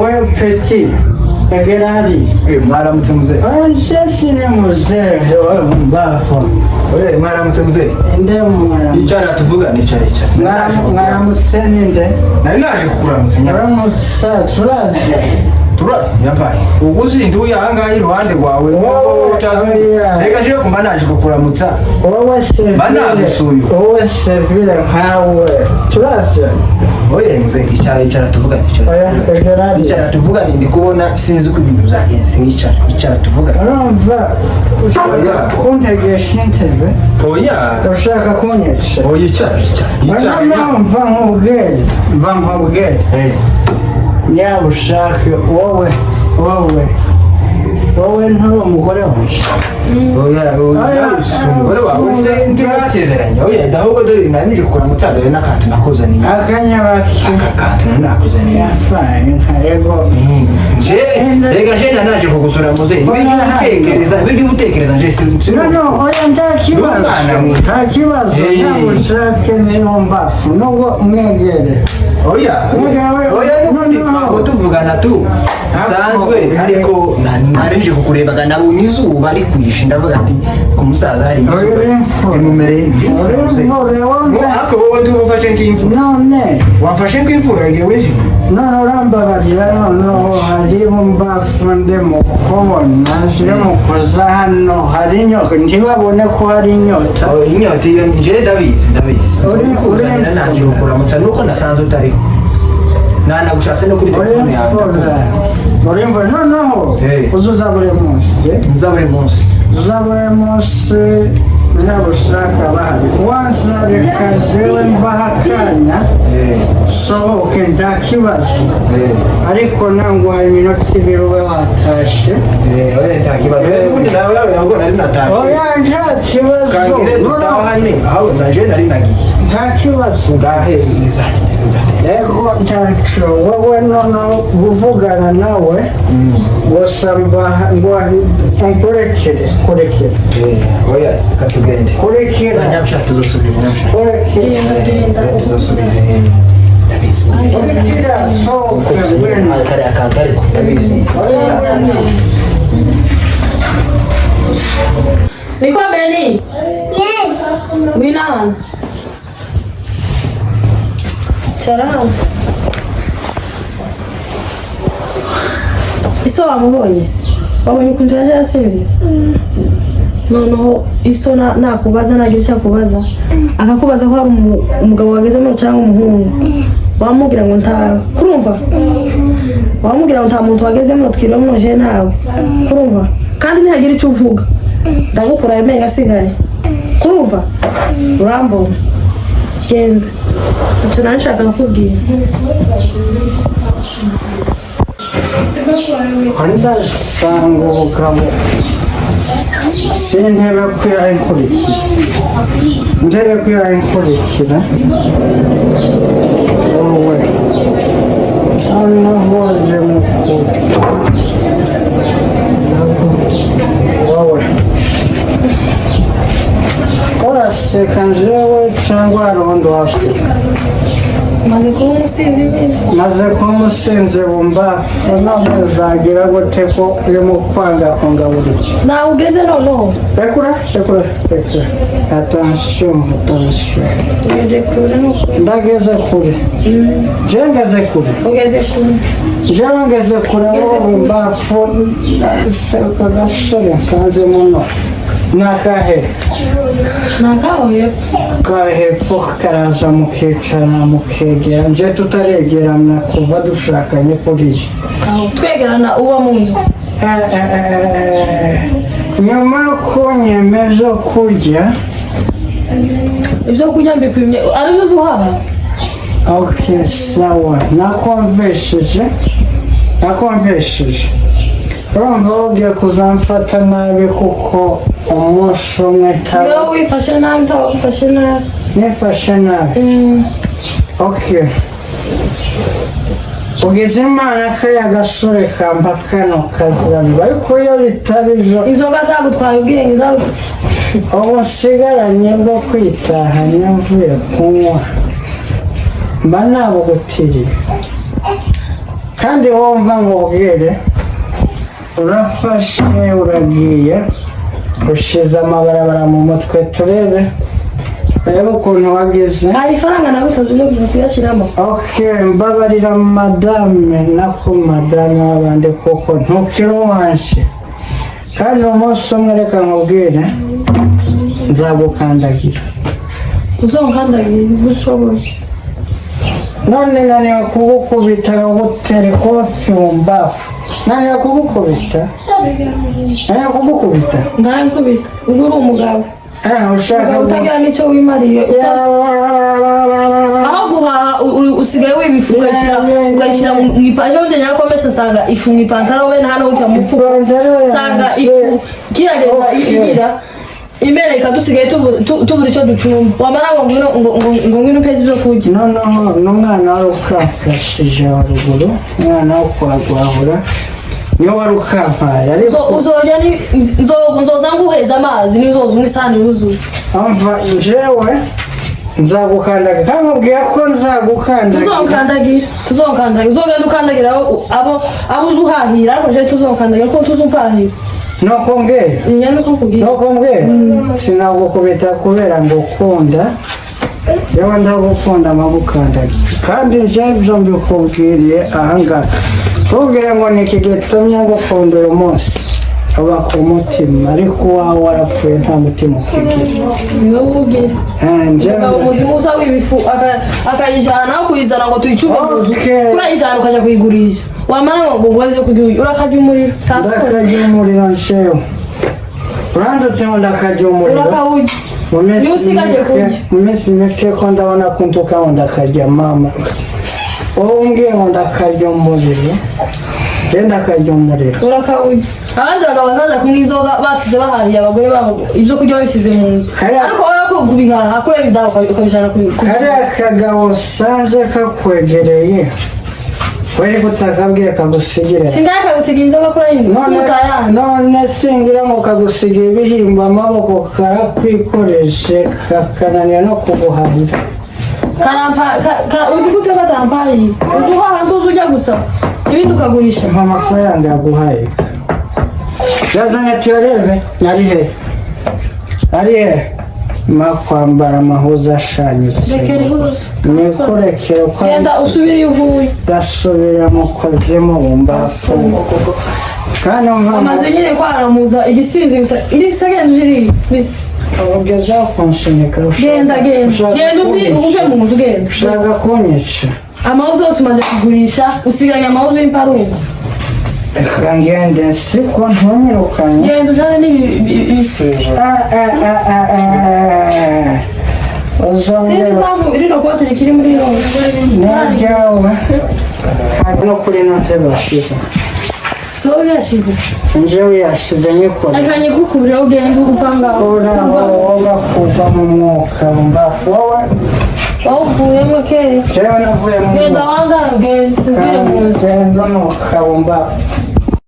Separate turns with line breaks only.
wewe peti egerari
mwaramutse mzee
sisi ni mzee mbafu
mwaramutse mzee
nde
icara tuvugane icara
mwaramutse ninde
nari naje kukuramutsa
mwaramutse turazi
yampaye uguzi nduye ahangaha iruhande rwawe reka je kumba naje kukuramutsa
wowe sevire nkawe turazi
oye mzee icara tuvugane icara tuvugane ndi kubona sinzi uko ibintu byagenze icara tuvugane
urumva ushaka kuntegesha intebe ushaka kunyica icara mva nkubwire niba ushaka wowe nturi umugore wanjye
umugore wawe se ntigasezeranye ahubwo dore nanije kukuramutsa dore n'akantu nakuzaniye
akanyabaki
akantu nakuzaniye
yego
reka jenda naje kugusura muzehe ibindi utekereza nje
oya nta kibazo ushake niyo mbafu nubwo mwegere
oya n'ubundi twago tuvugana tu sanzwe ariko narije kukurebaga nabonye izuba rikwishe ndavuga ati ku musaza hari imumere ako wowe tumufashe nk'imfura
none
wafashe nk'imfura yewe je
none urambabarira noneho hari mbafu ndimo kubona zirimo kuza hano hari inyota ntibabone ko hari inyota
inyota iyo nje ndabizi naje kukuramutsa nuko nasanze utariho nagushatse no kuri telefone yawe
urimva noneho uzuza buri munsi nabushaka bahari wansareka jewe mbaha akanya sohoke nta kibazo ariko nanguha iminota ibiri ube watashe
nta kibazo ubundi nawe ahubwo nari natashe
oya nta kibazo
kangire dutahane aho naje nari nagiye
nta kibazo
ngaheza
ego ntaco wowe noneho kuvugana nawe gusa nkurekere
oya katugende
kurekera
nyabishaka tuzosubira kare akantu ariko ndabizi
niko Beni ngwino hano cara hano iso wamubonye ukuntu yaje yasinzira noneho iso nakubaza nagira icyo akubaza akakubaza ko hari umugabo wagezemo cyangwa umuhungu wamubwira ngo ntawe kurumva wamubwira ngo nta muntu wagezemo twiremo je nawe kurumva kandi ntihagira icyo uvuga ndagukura yamenye asigaye kurumva urambona genda icyo nashaka kukubwira
ndasanga ubugabo sintebe kwiyankurikira wowe noneho je mukuru wowe uraseka njewe cyangwa hari undi waseka maze kuba umusinzi bumbafu none zagira gute ko urimo kwanga kungaburira
nawe ugeze noneho
rekura attention ndageze kure ngeze kure bumbafu agasore nsanze muno nakahe hepfo karaza mukicarana mukegera nje tutaregerana kuva dushakanye kuriya
twegerana uba mu nzu
nyuma ko nyemeje kurya
ibyo kurya mbikwimye ari byo uhaha
okay sawa nakumvesheje urumva ugiye kuzamfata nabi kuko umunsi umwe
iyo wifashe nabi ntawagufashe nabi
nifashe nabi okay ugeze imana kariya gasore kamba kano kaziramba ariko iyo bitari byo
inzoga zagutwaye ubwenge
ubu nsigaranye bwo kwitaha niyo mvuye kunywa mba nabugutiriye kandi wumva nkubwire urafashe uragiye ushize amabarabara mu mutwe turebe ukuntu wagize
hari ifaranga nagusaze no kuyashyiramo.
Okay, mbabarira madame nako madame w'abandi kuko ntukiri uwanje kandi umunsi umwe reka nkubwire nzagukandagira.
Uzonkandagira ubushoboye.
None naniwe kugukubita gutera ikofi mu mbavu. Naniwe kugukubita? Naniwe kugukubita?
Nkakubita. Ubwo uri umugabo.
Ushaka
utagira n'icyo wimariye. Aho guhaha usigaye wibifu ugashyira mu ipantaro wongera nakomesha nsanga ifu mu ipantaro we hano witira mu mufuko. Nsanga ifu kiragenda igira imereka dusigaye tubura icyo ducumba. Wamara ngo ngwino pezi byo kurya.
Noneho n'umwana wari ukafashije haruguru, umwana wo kwagwahura niyo wari ukampaye ariko
uzojya nzoza nguheza amazi nizoza umwe isahani yuzuye.
Amva jewe nzagukandagira kandi mubwiye ko nzagukandagira. Tuzonkandagira uzogenda ukandagira abo uzuhahira ariko je tuzonkandagira ko tuzumpahira. Nuko mbwira sinagukubita kubera ngo ukunda yewe ndagukunda amagukandagira kandi je ibyo mbikubwiriye ahangaha ntubwire ngo ni iki gitumye ngukunda uyu munsi aba ku mutima ariko uwawe warapfuye nta mutima ukigira.
Niwe ubwira umugabo muzima uza w'ibifu akayijyana aho kuyizana ngo tuyicuruze urayijyana ukajya kuyigurisha wamara ngo uze kujya urakajya umuriro.
Ndakajya umuriro nshewe urandutse ngo ndakajya umuriro
urakawujya
mu minsi mike ko ndabona ko ntuka ngo ndakajya mama wowe umbwiye ngo ndakajya umuriro genda akajya umuriro
urakawujya. Abandi bagabo bakaza kunywa inzoga basize bahahiye abagore babo ibyo kurya babisize mu nzu ariko wowe ko kubihaha kureba ibidabo ukabijana
kariya kagabo usanze kakwegereye wari kutakabwiye kagusigire
singaye kagusiga inzoga kuri iyi
none singira ngo kagusiga ibihimba amaboko karakwikoreshe kakananira no kuguhahira.
Uzi gute katampaye uzi uhaha ntuzi ujya gusa ibindi ukagurisha
amafaranga yaguhaye yazanye tuyarebe ari he makwambara amahuza ashanyutse nikorekere ko
genda usubire iyo uvuye
gasubira mu kuzimu wumbafu kandi
amaze nyine kwaramuza igisinzi gusa ibisagenda ujiri bisi
ugezaho kunshinika
genda uve mu nzu genda
ushaka kunyica
amahuza yose umaze kugurisha usigaranye amahuza y'imparungu.
Reka ngende siko ntunyirukanye
genda ujane sinzi impamvu irino kote rikiri muri iro
n'iryawe kandi no kuri ino ntebe washize
so yashize
njyewe yashize nyikora
reka nyikukubire ugenda uva ngaho
woga kuva mu mwuka mbafu wowe
wawuvuyemo kera
jewe navuye mu
genda wangara ugenda uvire mu nzu
n'umwuka mbafu